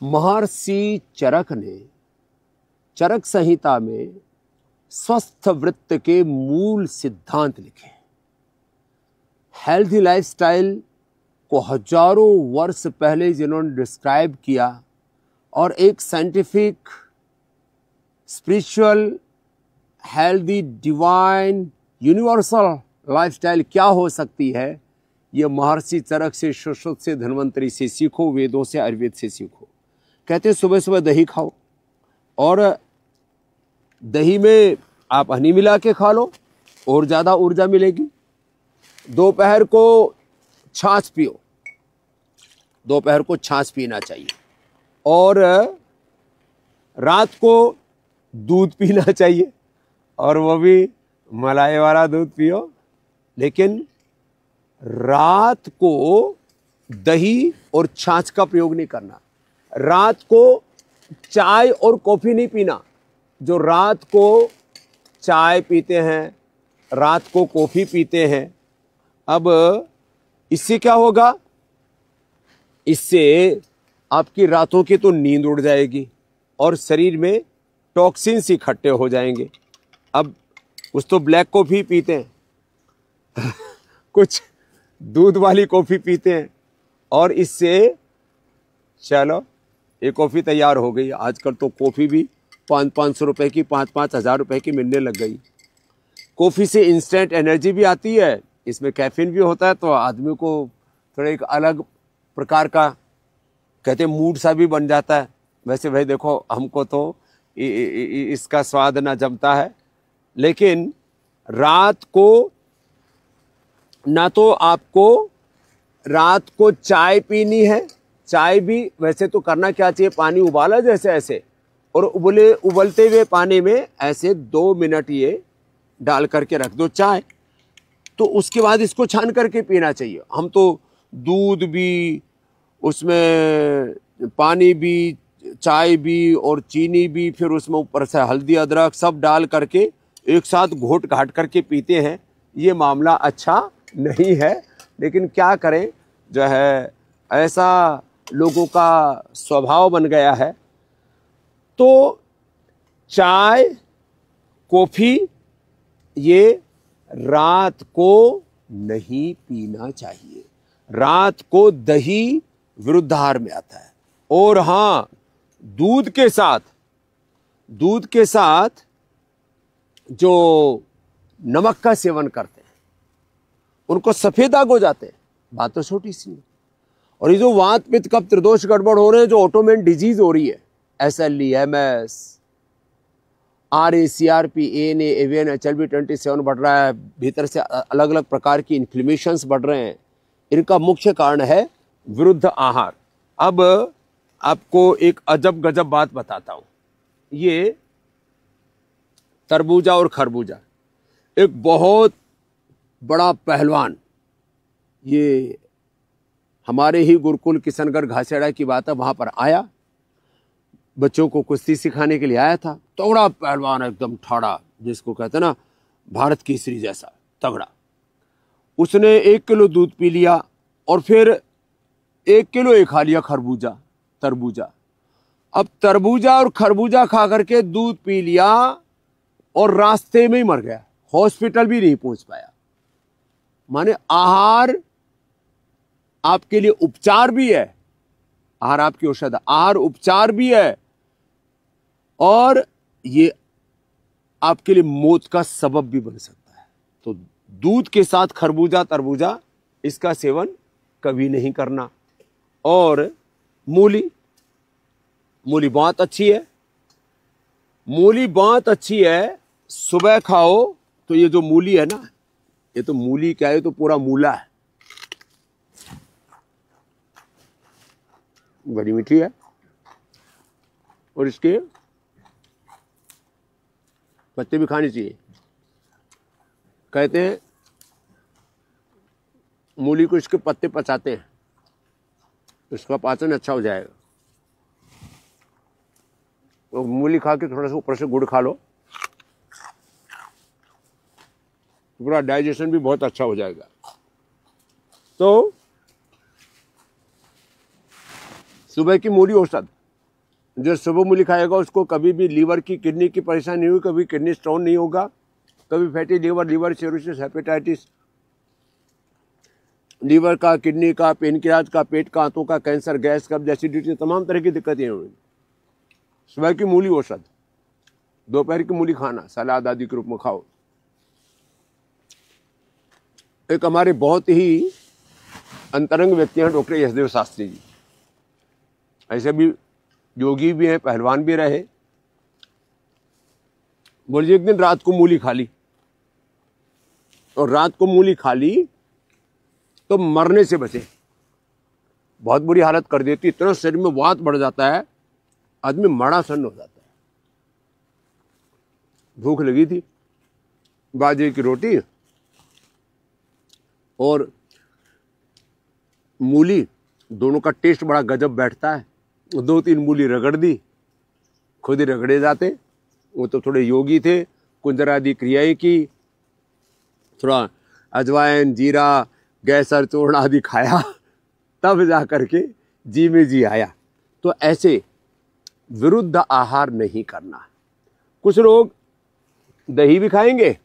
महर्षि चरक ने चरक संहिता में स्वस्थ वृत्त के मूल सिद्धांत लिखे। हेल्थी लाइफस्टाइल को हजारों वर्ष पहले जिन्होंने डिस्क्राइब किया और एक scientific, spiritual, healthy, divine, universal lifestyle क्या हो सकती है, यह महर्षि चरक से, सुश्रुत से, धन्वंतरि से सीखो, वेदों से, आयुर्वेद से सीखो। कहते हैं सुबह सुबह दही खाओ और दही में आप हनी मिला के खा लो और ज़्यादा ऊर्जा मिलेगी। दोपहर को छाछ पियो, दोपहर को छाछ पीना चाहिए। और रात को दूध पीना चाहिए और वो भी मलाई वाला दूध पियो, लेकिन रात को दही और छाछ का प्रयोग नहीं करना। रात को चाय और कॉफ़ी नहीं पीना। जो रात को चाय पीते हैं, रात को कॉफ़ी पीते हैं, अब इससे क्या होगा? इससे आपकी रातों की तो नींद उड़ जाएगी और शरीर में टॉक्सिन्स इकट्ठे हो जाएंगे। अब कुछ तो ब्लैक कॉफ़ी पीते हैं कुछ दूध वाली कॉफ़ी पीते हैं और इससे चलो ये कॉफ़ी तैयार हो गई। आजकल तो कॉफ़ी भी 500 रुपए की, 5-5 हज़ार रुपए की मिलने लग गई। कॉफ़ी से इंस्टेंट एनर्जी भी आती है, इसमें कैफीन भी होता है, तो आदमी को थोड़ा एक अलग प्रकार का कहते मूड सा भी बन जाता है। वैसे भाई देखो, हमको तो इसका स्वाद ना जमता है, लेकिन रात को ना तो आपको रात को चाय पीनी है। चाय भी वैसे तो करना क्या चाहिए, पानी उबाला जैसे ऐसे, और उबलते हुए पानी में ऐसे 2 मिनट ये डाल करके रख दो चाय, तो उसके बाद इसको छान करके पीना चाहिए। हम तो दूध भी, उसमें पानी भी, चाय भी और चीनी भी, फिर उसमें ऊपर से हल्दी अदरक सब डाल करके एक साथ घोट घाट करके पीते हैं। ये मामला अच्छा नहीं है, लेकिन क्या करें, जो है ऐसा लोगों का स्वभाव बन गया है। तो चाय, कॉफ़ी ये रात को नहीं पीना चाहिए। रात को दही विरुद्ध आहार में आता है। और हाँ, दूध के साथ जो नमक का सेवन करते हैं उनको सफेद दाग हो जाते हैं। बात तो छोटी सी है। और ये जो वात पित्त कफ त्रिदोष गड़बड़ हो रहे हैं, जो ऑटोमेन डिजीज हो रही है, SLE, MS, RA, CRP, ANA, AVN, HLB 27 बढ़ रहा है, भीतर से अलग अलग प्रकार की इन्फ्लेमेशंस बढ़ रहे हैं, इनका मुख्य कारण है विरुद्ध आहार। अब आपको एक अजब गजब बात बताता हूं। ये तरबूजा और खरबूजा, एक बहुत बड़ा पहलवान, ये हमारे ही गुरुकुल किशनगढ़ घासेड़ा की बात है, वहां पर आया, बच्चों को कुश्ती सिखाने के लिए आया था। तगड़ा पहलवान, एकदम ठाड़ा, जिसको कहते हैं ना भारत केसरी जैसा तगड़ा। उसने 1 किलो दूध पी लिया और फिर 1 किलो ही खा लिया तरबूजा। अब तरबूजा और खरबूजा खा करके दूध पी लिया और रास्ते में ही मर गया, हॉस्पिटल भी नहीं पहुंच पाया। माने आहार आपके लिए उपचार भी है, आहार आपकी औषध, आहार उपचार भी है, और ये आपके लिए मौत का सबब भी बन सकता है। तो दूध के साथ खरबूजा, तरबूजा, इसका सेवन कभी नहीं करना। और मूली बहुत अच्छी है, मूली बहुत अच्छी है, सुबह खाओ तो ये जो मूली है ना, ये तो मूली क्या है, तो पूरा मूला है, बड़ी मीठी है और इसके पत्ते भी खाने चाहिए। कहते हैं मूली को इसके पत्ते पचाते हैं, इसका पाचन अच्छा हो जाएगा। तो मूली खा के थोड़ा सा ऊपर से गुड़ खा लो, पूरा डाइजेशन भी बहुत अच्छा हो जाएगा। तो सुबह की मूली औषध, जो सुबह मूली खाएगा उसको कभी भी लीवर की, किडनी की परेशानी नहीं हुई, कभी किडनी स्टोन नहीं होगा, कभी fatty liver, liver cirrhosis, hepatitis, liver का, किडनी का, पेनक्रियाज का, पेट का, आंतों का कैंसर, गैस, कब्ज, एसिडिटी, तमाम तरह की दिक्कतें होंगी। सुबह की मूली औषध, दोपहर की मूली खाना, सलाद आदि के रूप में खाओ। एक हमारे बहुत ही अंतरंग व्यक्ति हैं डॉक्टर यशदेव शास्त्री जी, ऐसे भी योगी भी हैं, पहलवान भी रहे। बोलिए एक दिन रात को मूली खा ली, और रात को मूली खा ली तो मरने से बचे। बहुत बुरी हालत कर देती, इतना शरीर में वात बढ़ जाता है, आदमी मड़ा सन्न हो जाता है। भूख लगी थी, बाजरे की रोटी और मूली, दोनों का टेस्ट बड़ा गजब बैठता है। 2-3 मूली रगड़ दी, खुद ही रगड़े जाते। वो तो थोड़े योगी थे, कुंजर आदि क्रियाएं की, थोड़ा अजवाइन, जीरा, गैसर चूर्ण आदि खाया, तब जा करके जी में जी आया। तो ऐसे विरुद्ध आहार नहीं करना। कुछ लोग दही भी खाएंगे,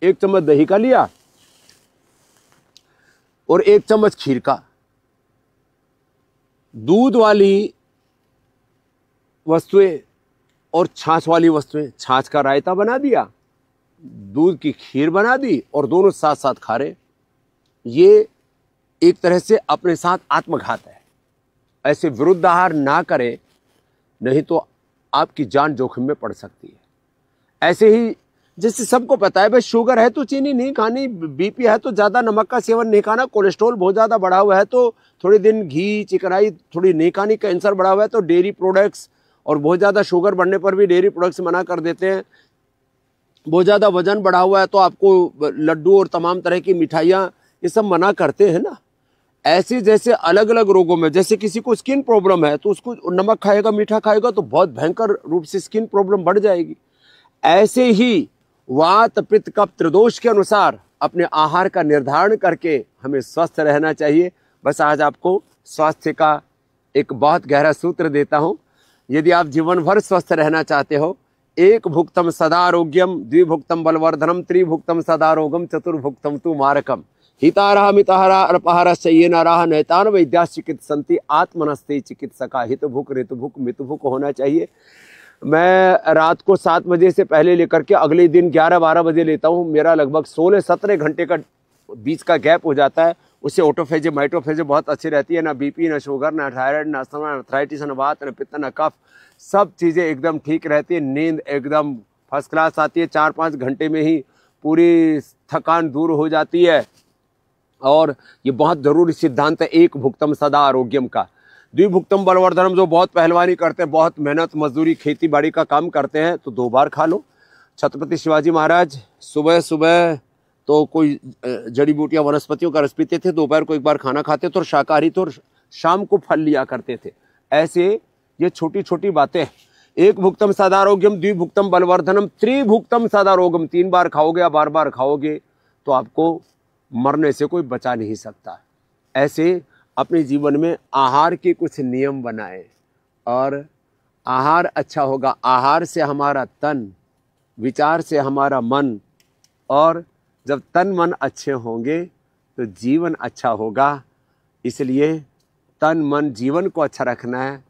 1 चम्मच दही का लिया और 1 चम्मच खीर का। दूध वाली वस्तुएं और छाछ वाली वस्तुएं, छाछ का रायता बना दिया, दूध की खीर बना दी और दोनों साथ साथ खा रहे। ये एक तरह से अपने साथ आत्मघात है। ऐसे विरुद्ध आहार ना करें, नहीं तो आपकी जान जोखिम में पड़ सकती है। ऐसे ही जैसे सबको पता है भाई, शुगर है तो चीनी नहीं खानी, बीपी है तो ज्यादा नमक का सेवन नहीं खाना, कोलेस्ट्रॉल बहुत ज्यादा बढ़ा हुआ है तो थोड़े दिन घी, चिकनाई थोड़ी नहीं खानी, कैंसर बढ़ा हुआ है तो डेयरी प्रोडक्ट्स, और बहुत ज्यादा शुगर बढ़ने पर भी डेयरी प्रोडक्ट्स मना कर देते हैं। बहुत ज्यादा वजन बढ़ा हुआ है तो आपको लड्डू और तमाम तरह की मिठाइयाँ, ये सब मना करते हैं ना। ऐसे जैसे अलग अलग रोगों में, जैसे किसी को स्किन प्रॉब्लम है तो उसको नमक खाएगा, मीठा खाएगा तो बहुत भयंकर रूप से स्किन प्रॉब्लम बढ़ जाएगी। ऐसे ही वात, पित्त, कफ, त्रिदोष के अनुसार अपने आहार का निर्धारण करके हमें स्वस्थ रहना चाहिए। बस आज आपको स्वास्थ्य का एक बहुत गहरा सूत्र देता हूं। यदि आप जीवन भर स्वस्थ रहना चाहते हो, 1 भुक्तम सदारोग्यम, 2 भुक्तम बलवर्धनम, 3 भुक्तम सदारोगम, 4 भुक्तम तु मारकम, हितारः मितारः अल्पाहारः शय्येनाराः नैतान वैद्याः चिकित्सन्ति आत्मनस्ते चिकित्सका। हित भूख, ऋत भूख, मित भूख होना चाहिए। मैं रात को 7 बजे से पहले लेकर के अगले दिन 11-12 बजे लेता हूँ। मेरा लगभग 16-17 घंटे का बीच का गैप हो जाता है। उससे ऑटोफेज, माइटोफेज बहुत अच्छी रहती है। ना बीपी, ना शुगर, ना थायराइड, ना अस्थमा, ना आर्थराइटिस, ना वात, ना पित्त, ना कफ, सब चीज़ें एकदम ठीक रहती है। नींद एकदम फर्स्ट क्लास आती है। 4-5 घंटे में ही पूरी थकान दूर हो जाती है। और ये बहुत जरूरी सिद्धांत है 1 भुक्तम सदा आरोग्यम का। 2 भुक्तम बलवर्धनम, जो बहुत पहलवानी करते हैं, बहुत मेहनत मजदूरी खेती बाड़ी का काम करते हैं, तो 2 बार खा लो। छत्रपति शिवाजी महाराज सुबह सुबह तो कोई जड़ी बूटियां, वनस्पतियों का रस पीते थे, दोपहर को 1 बार खाना खाते थे और शाकाहारी थे, और शाम को फल लिया करते थे। ऐसे ये छोटी छोटी बातें। 1 भुक्तम सदारोग्यम, 2 भुक्तम बलवर्धनम, 3 भुक्तम सदारोगम, 3 बार खाओगे या बार खाओगे तो आपको मरने से कोई बचा नहीं सकता। ऐसे अपने जीवन में आहार के कुछ नियम बनाएं और आहार अच्छा होगा। आहार से हमारा तन, विचार से हमारा मन, और जब तन मन अच्छे होंगे तो जीवन अच्छा होगा। इसलिए तन मन जीवन को अच्छा रखना है।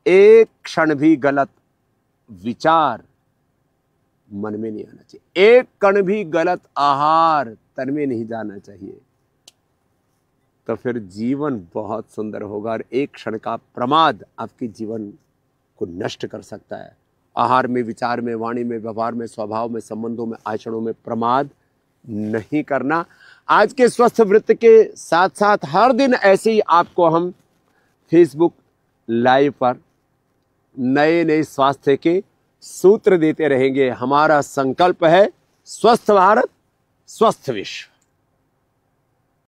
एक क्षण भी गलत विचार मन में नहीं आना चाहिए, एक कण भी गलत आहार तन में नहीं जाना चाहिए, तो फिर जीवन बहुत सुंदर होगा। और एक क्षण का प्रमाद आपके जीवन को नष्ट कर सकता है। आहार में, विचार में, वाणी में, व्यवहार में, स्वभाव में, संबंधों में, आचरणों में प्रमाद नहीं करना। आज के स्वस्थ वृत्त के साथ साथ हर दिन ऐसे ही आपको हम फेसबुक लाइव पर नए नए स्वास्थ्य के सूत्र देते रहेंगे। हमारा संकल्प है स्वस्थ भारत, स्वस्थ विश्व।